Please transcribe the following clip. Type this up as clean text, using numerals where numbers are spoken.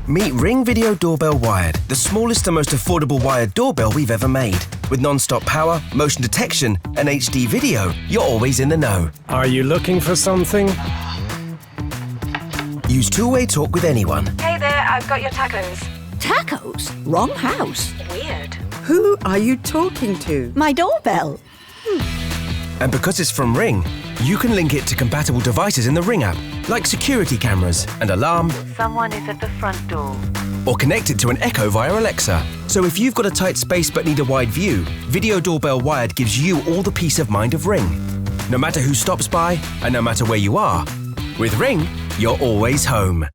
Meet Ring Video Doorbell Wired, the smallest and most affordable wired doorbell we've ever made. With non-stop power, motion detection and HD video, you're always in the know. Are you looking for something? Use two-way talk with anyone. Hey there, I've got your tacos. Tacos? Wrong house. Weird. Who are you talking to? My doorbell. And because it's from Ring, you can link it to compatible devices in the Ring app, like security cameras and alarm, Someone is at the front door. or connect it to an Echo via Alexa. So if you've got a tight space but need a wide view, Video Doorbell Wired gives you all the peace of mind of Ring. No matter who stops by and no matter where you are, with Ring, you're always home.